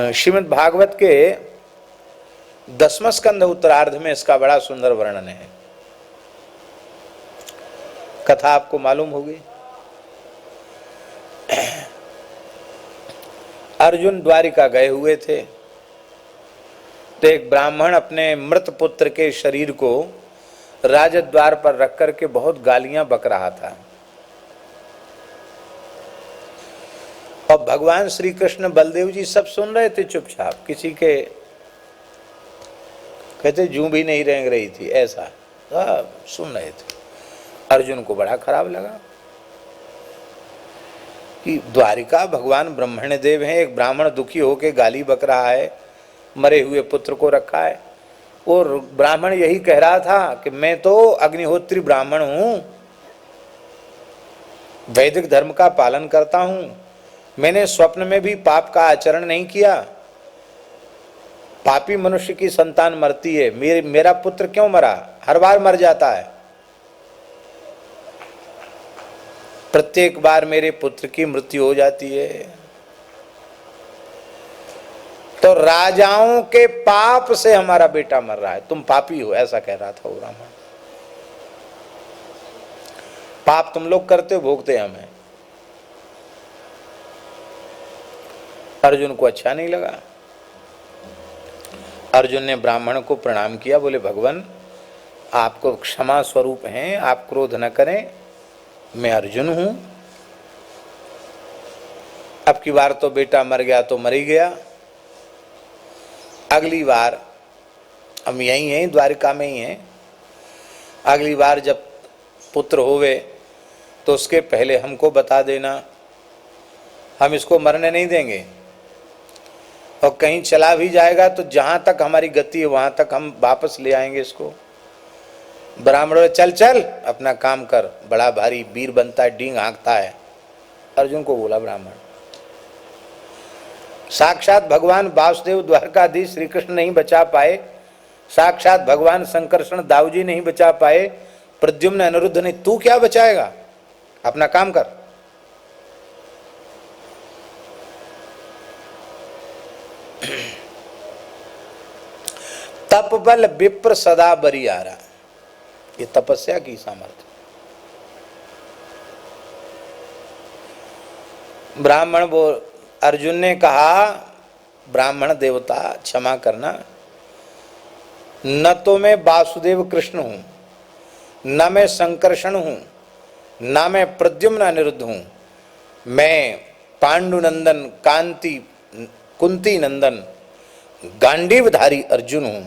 श्रीमद् भागवत के 10वें स्कंध उत्तरार्ध में इसका बड़ा सुंदर वर्णन है। कथा आपको मालूम होगी। अर्जुन द्वारिका गए हुए थे तो एक ब्राह्मण अपने मृत पुत्र के शरीर को राजद्वार पर रख करके बहुत गालियां बक रहा था। और भगवान श्री कृष्ण बलदेव जी सब सुन रहे थे चुपचाप, किसी के कहते जूं भी नहीं रेंग रही थी, ऐसा सब सुन रहे थे। अर्जुन को बड़ा खराब लगा कि द्वारिका भगवान ब्रह्मण्य देव हैं, एक ब्राह्मण दुखी होके गाली बक रहा है, मरे हुए पुत्र को रखा है। और ब्राह्मण यही कह रहा था कि मैं तो अग्निहोत्री ब्राह्मण हूं, वैदिक धर्म का पालन करता हूं, मैंने स्वप्न में भी पाप का आचरण नहीं किया। पापी मनुष्य की संतान मरती है, मेरा पुत्र क्यों मरा? हर बार मर जाता है, प्रत्येक बार मेरे पुत्र की मृत्यु हो जाती है। तो राजाओं के पाप से हमारा बेटा मर रहा है, तुम पापी हो, ऐसा कह रहा था वो ब्राह्मण। पाप तुम लोग करते हो, भोगते हमें। अर्जुन को अच्छा नहीं लगा। अर्जुन ने ब्राह्मण को प्रणाम किया, बोले भगवान आपको क्षमा स्वरूप हैं, आप क्रोध न करें, मैं अर्जुन हूं। अब की बार तो बेटा मर गया तो मर ही गया, अगली बार हम यहीं हैं, द्वारिका में ही हैं, अगली बार जब पुत्र होवे तो उसके पहले हमको बता देना, हम इसको मरने नहीं देंगे। और कहीं चला भी जाएगा तो जहां तक हमारी गति है वहां तक हम वापस ले आएंगे इसको। ब्राह्मण चल चल अपना काम कर, बड़ा भारी वीर बनता है, डींग हाँकता है। अर्जुन को बोला ब्राह्मण, साक्षात भगवान वासुदेव द्वारकाधीश श्री कृष्ण नहीं बचा पाए, साक्षात भगवान संकर्षण दाऊजी नहीं बचा पाए, प्रद्युम्न अनिरुद्ध ने, तू क्या बचाएगा? अपना काम कर। तप बल विप्र सदा बरियारा, ये तपस्या की सामर्थ्य। ब्राह्मण वो अर्जुन ने कहा, ब्राह्मण देवता क्षमा करना, न तो मैं वासुदेव कृष्ण हूं, न मैं संकर्षण हूं, न मैं प्रद्युम्न अनिरुद्ध हूं, मैं पांडुनंदन कांति कुंती नंदन गांडीवधारी अर्जुन हूं।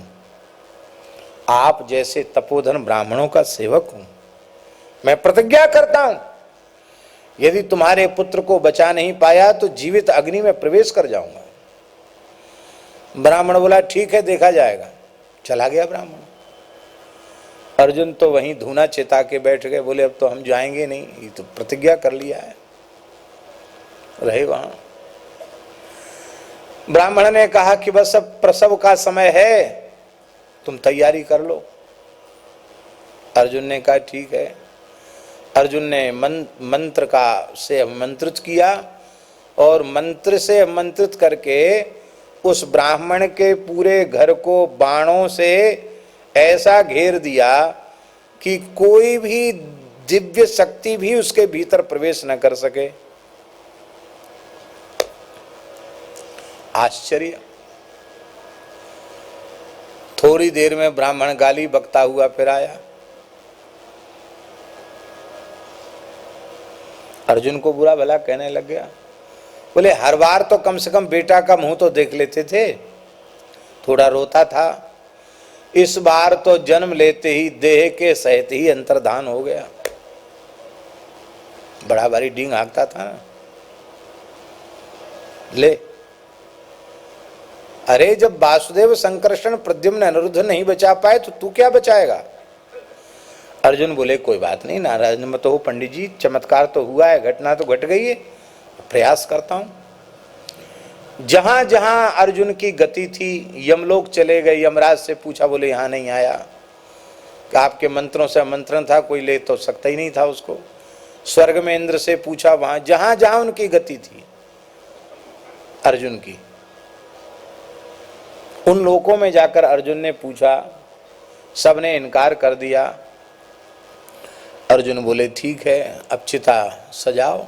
आप जैसे तपोधन ब्राह्मणों का सेवक हूं। मैं प्रतिज्ञा करता हूं, यदि तुम्हारे पुत्र को बचा नहीं पाया तो जीवित अग्नि में प्रवेश कर जाऊंगा। ब्राह्मण बोला ठीक है, देखा जाएगा। चला गया ब्राह्मण। अर्जुन तो वहीं धूना चिता के बैठ गए, बोले अब तो हम जाएंगे नहीं, ये तो प्रतिज्ञा कर लिया है, रहे वहां। ब्राह्मण ने कहा कि बस अब प्रसव का समय है, तुम तैयारी कर लो। अर्जुन ने कहा ठीक है। अर्जुन ने मंत्र का से मंत्रित किया और मंत्र से मंत्रित करके उस ब्राह्मण के पूरे घर को बाणों से ऐसा घेर दिया कि कोई भी दिव्य शक्ति भी उसके भीतर प्रवेश न कर सके। आश्चर्य। थोड़ी देर में ब्राह्मण गाली बकता हुआ फिर आया। अर्जुन को बुरा भला कहने लग गया, बोले हर बार तो कम से कम बेटा का मुंह तो देख लेते थे, थोड़ा रोता था, इस बार तो जन्म लेते ही देह के सहित ही अंतर्धान हो गया। बड़ा भारी डींग हाँकता था ना। ले, अरे जब वासुदेव संकर्षण प्रद्युम्न अनिरुद्ध नहीं बचा पाए तो तू क्या बचाएगा? अर्जुन बोले कोई बात नहीं, नाराज मत हो पंडित जी, चमत्कार तो हुआ है, घटना तो घट गई है, प्रयास करता हूं। जहां जहां अर्जुन की गति थी, यमलोक चले गए, यमराज से पूछा, बोले यहां नहीं आया, कि आपके मंत्रों से आमंत्रण था, कोई ले तो सकता ही नहीं था उसको। स्वर्ग में इंद्र से पूछा, वहां जहां जहां उनकी गति थी अर्जुन की, उन लोकों में जाकर अर्जुन ने पूछा, सबने इनकार कर दिया। अर्जुन बोले ठीक है, अब चिता सजाओ।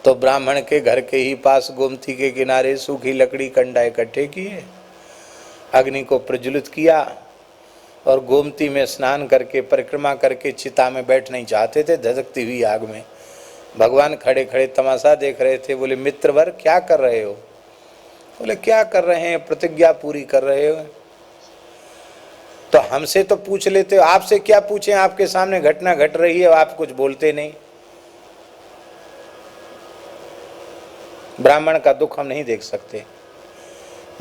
तो ब्राह्मण के घर के ही पास गोमती के किनारे सूखी लकड़ी कंडा इकट्ठे किए, अग्नि को प्रज्वलित किया और गोमती में स्नान करके परिक्रमा करके चिता में बैठ नहीं चाहते थे, धधकती हुई आग में। भगवान खड़े खड़े तमाशा देख रहे थे। बोले मित्रवर क्या कर रहे हो? बोले क्या कर रहे हैं, प्रतिज्ञा पूरी कर रहे हो। तो हमसे तो पूछ लेते हो, आपसे क्या पूछें, आपके सामने घटना घट रही है, आप कुछ बोलते नहीं। ब्राह्मण का दुख हम नहीं देख सकते।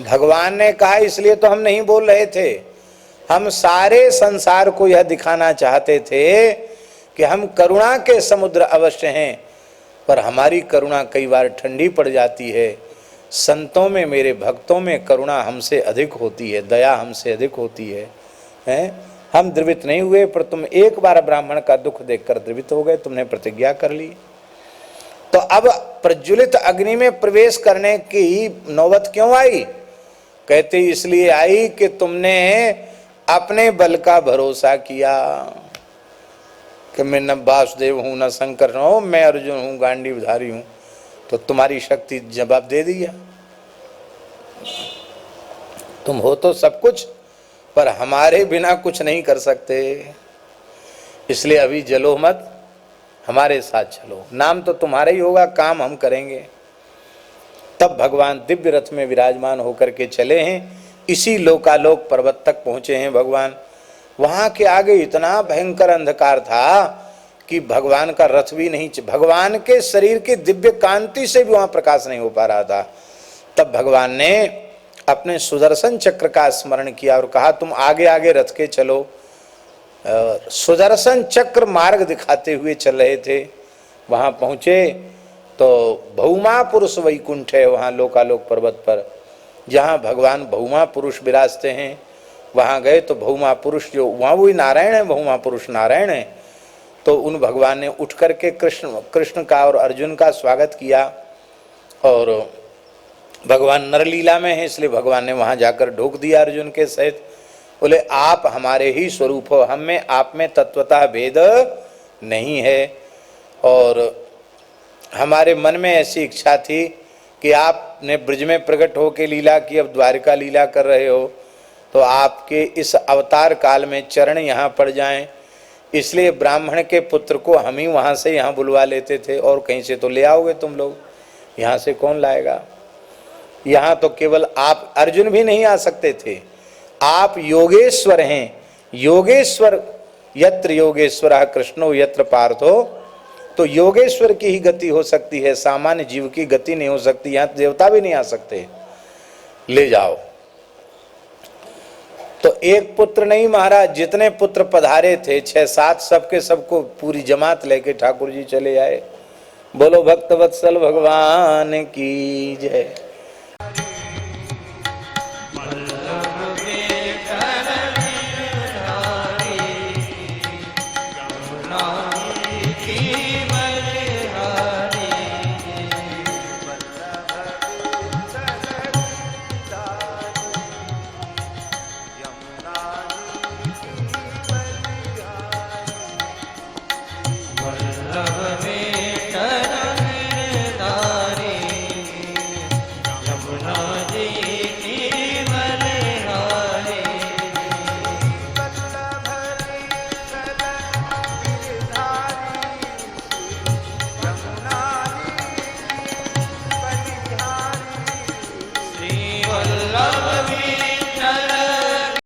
भगवान ने कहा इसलिए तो हम नहीं बोल रहे थे। हम सारे संसार को यह दिखाना चाहते थे कि हम करुणा के समुद्र अवश्य हैं, पर हमारी करुणा कई बार ठंडी पड़ जाती है। संतों में, मेरे भक्तों में करुणा हमसे अधिक होती है, दया हमसे अधिक होती है। हम द्रवित नहीं हुए, पर तुम एक बार ब्राह्मण का दुख देखकर द्रवित हो गए, तुमने प्रतिज्ञा कर ली। तो अब प्रज्वलित अग्नि में प्रवेश करने की नौबत क्यों आई? कहते इसलिए आई कि तुमने अपने बल का भरोसा किया कि मैं न वासुदेव हूं न शंकर हूं, मैं अर्जुन हूं, गांडीवधारी हूं। तो तुम्हारी शक्ति जवाब दे दिया, तुम हो तो सब कुछ, पर हमारे बिना कुछ नहीं कर सकते। इसलिए अभी जलो मत, हमारे साथ चलो, नाम तो तुम्हारा ही होगा, काम हम करेंगे। तब भगवान दिव्य रथ में विराजमान होकर के चले हैं, इसी लोकालोक पर्वत तक पहुंचे हैं भगवान। वहां के आगे इतना भयंकर अंधकार था कि भगवान का रथ भी नहीं, भगवान के शरीर की दिव्य कांति से भी वहां प्रकाश नहीं हो पा रहा था। तब भगवान ने अपने सुदर्शन चक्र का स्मरण किया और कहा तुम आगे आगे रथ के चलो। सुदर्शन चक्र मार्ग दिखाते हुए चल रहे थे। वहां पहुंचे तो भौमा पुरुष वैकुंठ है, वहां लोकालोक पर्वत पर जहां भगवान भौमा पुरुष विराजते हैं। वहां गए तो भौमा पुरुष जो वहां वही नारायण है, भौमा पुरुष नारायण है। तो उन भगवान ने उठ करके कृष्ण का और अर्जुन का स्वागत किया। और भगवान नरलीला में है, इसलिए भगवान ने वहां जाकर ढोक दिया अर्जुन के सहित। बोले आप हमारे ही स्वरूप हो, हम में आप में तत्वतः भेद नहीं है। और हमारे मन में ऐसी इच्छा थी कि आपने ब्रज में प्रकट होकर लीला की, अब द्वारिका लीला कर रहे हो, तो आपके इस अवतार काल में चरण यहाँ पड़ जाएं। इसलिए ब्राह्मण के पुत्र को हम ही वहाँ से यहाँ बुलवा लेते थे, और कहीं से तो ले आओगे तुम लोग, यहाँ से कौन लाएगा? यहाँ तो केवल आप, अर्जुन भी नहीं आ सकते थे। आप योगेश्वर हैं, योगेश्वर यत्र योगेश्वर कृष्णो यत्र पार्थो। तो योगेश्वर की ही गति हो सकती है, सामान्य जीव की गति नहीं हो सकती। यहाँ देवता भी नहीं आ सकते, ले जाओ। तो एक पुत्र नहीं महाराज, जितने पुत्र पधारे थे 6-7, सबके सबको पूरी जमात लेके ठाकुर जी चले आए। बोलो भक्त वत्सल भगवान की जय।